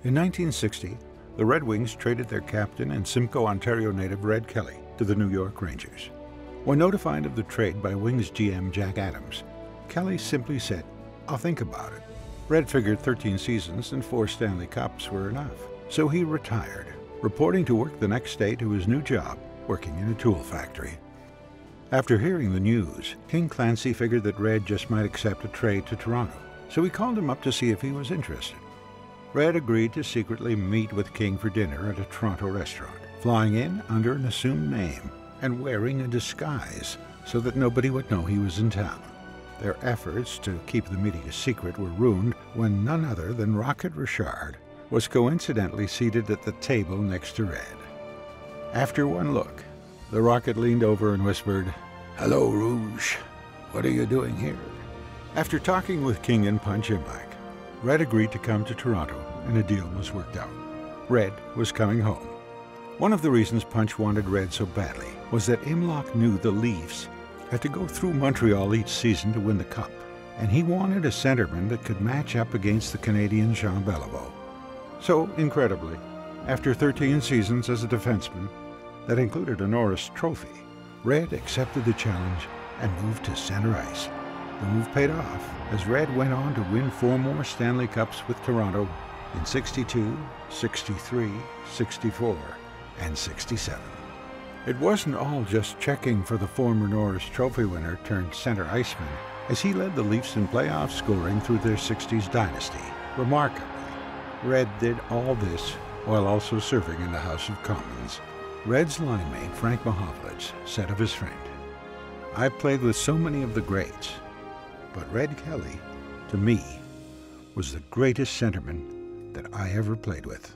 In 1960, the Red Wings traded their captain and Simcoe, Ontario native Red Kelly to the New York Rangers. When notified of the trade by Wings GM Jack Adams, Kelly simply said, "I'll think about it." Red figured 13 seasons and 4 Stanley Cups were enough, so he retired, reporting to work the next day to his new job, working in a tool factory. After hearing the news, King Clancy figured that Red just might accept a trade to Toronto, so he called him up to see if he was interested. Red agreed to secretly meet with King for dinner at a Toronto restaurant, flying in under an assumed name and wearing a disguise so that nobody would know he was in town. Their efforts to keep the meeting a secret were ruined when none other than Rocket Richard was coincidentally seated at the table next to Red. After one look, the Rocket leaned over and whispered, "Hello, Rouge. What are you doing here?" After talking with King and Punch Imlach, Red agreed to come to Toronto, and a deal was worked out. Red was coming home. One of the reasons Punch wanted Red so badly was that Imlach knew the Leafs had to go through Montreal each season to win the Cup, and he wanted a centerman that could match up against the Canadian Jean Beliveau. So, incredibly, after 13 seasons as a defenseman that included a Norris Trophy, Red accepted the challenge and moved to center ice. The move paid off as Red went on to win 4 more Stanley Cups with Toronto in 62, 63, 64, and 67. It wasn't all just checking for the former Norris Trophy winner turned center iceman, as he led the Leafs in playoff scoring through their 60s dynasty. Remarkably, Red did all this while also serving in the House of Commons. Red's line mate Frank Mahovlich said of his friend, "I've played with so many of the greats, but Red Kelly, to me, was the greatest centerman that I ever played with."